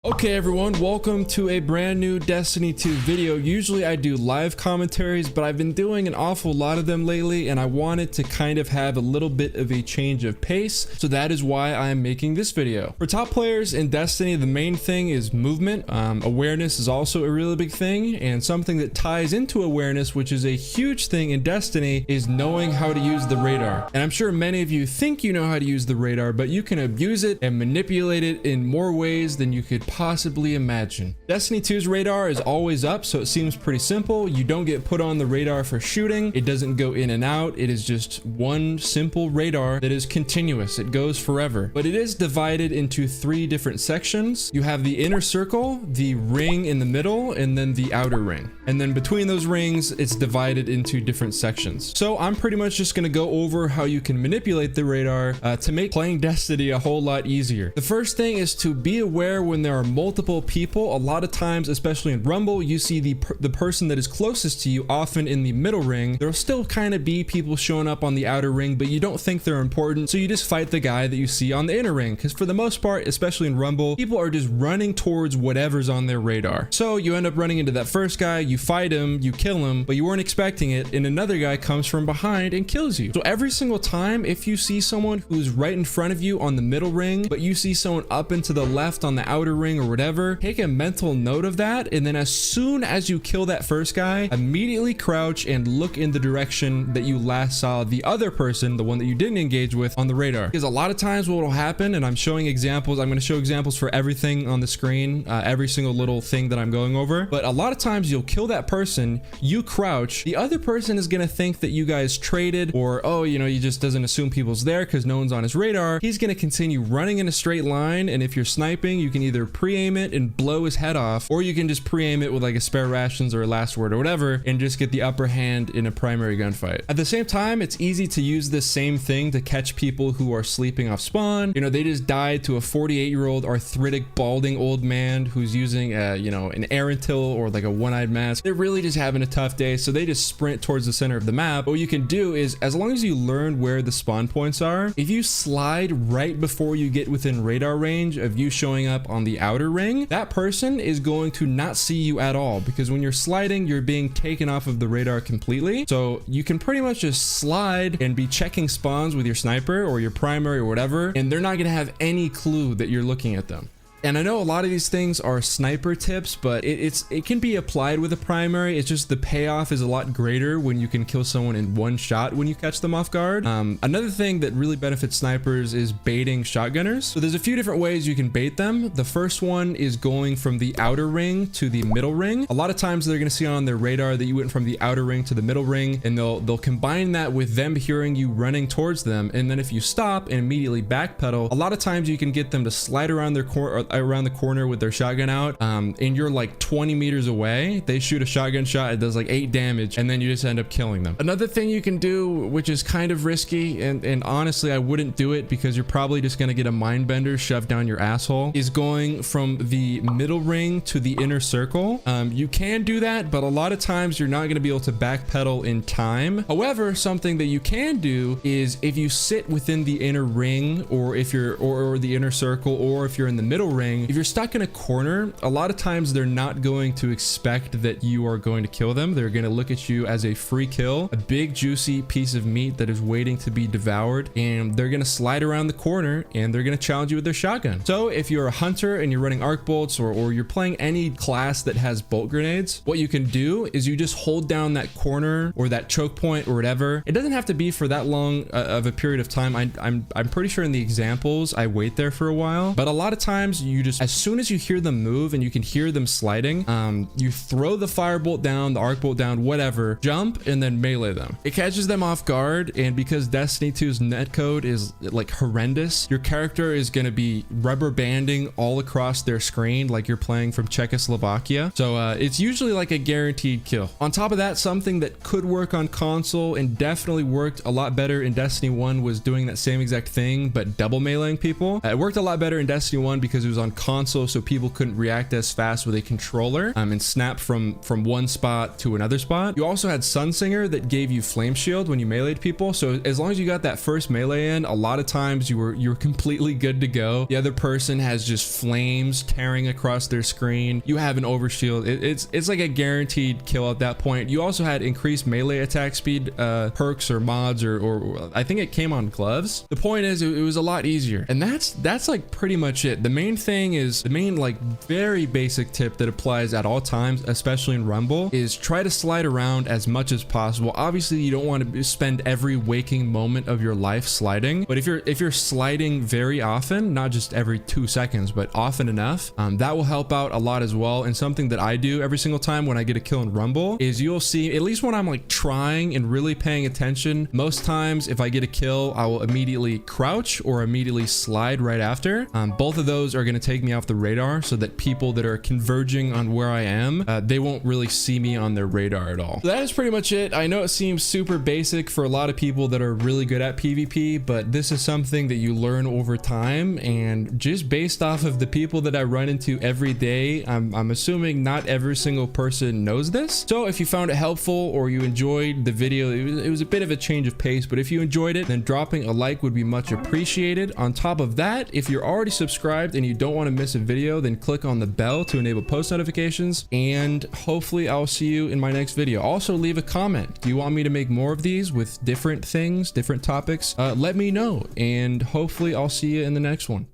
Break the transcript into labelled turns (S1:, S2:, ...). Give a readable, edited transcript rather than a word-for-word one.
S1: Okay everyone, welcome to a brand new Destiny 2 video. Usually I do live commentaries, but I've been doing an awful lot of them lately and I wanted to kind of have a little bit of a change of pace, so that is why I'm making this video. For top players in Destiny, the main thing is movement. Awareness is also a really big thing, and something that ties into awareness, which is a huge thing in Destiny, is knowing how to use the radar. And I'm sure many of you think you know how to use the radar, but you can abuse it and manipulate it in more ways than you could possibly imagine. Destiny 2's radar is always up, so it seems pretty simple. You don't get put on the radar for shooting. It doesn't go in and out. It is just one simple radar that is continuous. It goes forever. But it is divided into three different sections. You have the inner circle, the ring in the middle, and then the outer ring. And then between those rings, it's divided into different sections. So I'm pretty much just going to go over how you can manipulate the radar to make playing Destiny a whole lot easier. The first thing is to be aware when there are multiple people. A lot of times, especially in Rumble, you see the person that is closest to you often in the middle ring. There'll still kind of be people showing up on the outer ring, but you don't think they're important, so you just fight the guy that you see on the inner ring, because for the most part, especially in Rumble, people are just running towards whatever's on their radar. So you end up running into that first guy, you fight him, you kill him, but you weren't expecting it, and another guy comes from behind and kills you. So every single time, if you see someone who's right in front of you on the middle ring, but you see someone up and to the left on the outer ring or whatever, take a mental note of that, and then as soon as you kill that first guy, immediately crouch and look in the direction that you last saw the other person, the one that you didn't engage with, on the radar. Because a lot of times what will happen, and I'm showing examples, I'm going to show examples for everything on the screen, every single little thing that I'm going over, but a lot of times you'll kill that person, you crouch, the other person is going to think that you guys traded, or oh, you know, he just doesn't assume people's there because no one's on his radar. He's going to continue running in a straight line, and if you're sniping, you can either pre-aim it and blow his head off, or you can just pre-aim it with like a spare rations or a last word or whatever and just get the upper hand in a primary gunfight. At the same time, it's easy to use this same thing to catch people who are sleeping off spawn. You know, they just died to a 48-year-old arthritic balding old man who's using you know, an Arantil or like a one-eyed mask. They're really just having a tough day, so they just sprint towards the center of the map. What you can do is, as long as you learn where the spawn points are, if you slide right before you get within radar range of you showing up on the outer ring, that person is going to not see you at all, because when you're sliding, you're being taken off of the radar completely. So you can pretty much just slide and be checking spawns with your sniper or your primary or whatever, and they're not going to have any clue that you're looking at them. And I know a lot of these things are sniper tips, but it can be applied with a primary. It's just the payoff is a lot greater when you can kill someone in one shot when you catch them off guard. Another thing that really benefits snipers is baiting shotgunners. So there's a few different ways you can bait them. The first one is going from the outer ring to the middle ring. A lot of times they're going to see on their radar that you went from the outer ring to the middle ring, and they'll combine that with them hearing you running towards them. And then if you stop and immediately backpedal, a lot of times you can get them to slide around their around the corner with their shotgun out, and you're like 20 meters away. They shoot a shotgun shot, it does like 8 damage, and then you just end up killing them. Another thing you can do, which is kind of risky, and honestly I wouldn't do it because you're probably just gonna get a mind bender shoved down your asshole, is going from the middle ring to the inner circle. You can do that, but a lot of times you're not gonna be able to backpedal in time. However, something that you can do is, if you sit within the inner ring, or if you're or the inner circle, or if you're in the middle ring, if you're stuck in a corner, a lot of times they're not going to expect that you are going to kill them. They're going to look at you as a free kill, a big juicy piece of meat that is waiting to be devoured, and they're going to slide around the corner and they're going to challenge you with their shotgun. So if you're a hunter and you're running arc bolts, or you're playing any class that has bolt grenades, what you can do is you just hold down that corner or that choke point or whatever. It doesn't have to be for that long of a period of time. I'm pretty sure in the examples I wait there for a while, but a lot of times you just, as soon as you hear them move and you can hear them sliding, you throw the firebolt down, the arc bolt down, whatever, jump, and then melee them. It catches them off guard, and because Destiny 2's netcode is like horrendous, your character is going to be rubber banding all across their screen like you're playing from Czechoslovakia. So it's usually like a guaranteed kill. On top of that, something that could work on console and definitely worked a lot better in Destiny 1 was doing that same exact thing, but double meleeing people. It worked a lot better in Destiny 1 because it was on console so people couldn't react as fast with a controller and snap from one spot to another spot. You also had Sunsinger that gave you flame shield when you meleeed people. So as long as you got that first melee in, a lot of times you were completely good to go. The other person has just flames tearing across their screen. You have an overshield. It's like a guaranteed kill at that point. You also had increased melee attack speed perks or mods, or I think it came on gloves. The point is it was a lot easier, and that's like pretty much it. The main thing is, the main like very basic tip that applies at all times, especially in Rumble, is try to slide around as much as possible. Obviously you don't want to spend every waking moment of your life sliding, but if you're sliding very often, not just every 2 seconds, but often enough, that will help out a lot as well. And something that I do every single time when I get a kill in Rumble is, you'll see, at least when I'm like trying and really paying attention, most times if I get a kill, I will immediately crouch or immediately slide right after. Both of those are going to take me off the radar so that people that are converging on where I am, they won't really see me on their radar at all. So that is pretty much it. I know it seems super basic for a lot of people that are really good at PvP, but this is something that you learn over time, and just based off of the people that I run into every day, I'm assuming not every single person knows this. So if you found it helpful or you enjoyed the video, it was a bit of a change of pace, but if you enjoyed it, then dropping a like would be much appreciated. On top of that, if you're already subscribed and you don't want to miss a video, then click on the bell to enable post notifications, and hopefully I'll see you in my next video. Also, leave a comment. Do you want me to make more of these with different things, different topics? Let me know, and hopefully I'll see you in the next one.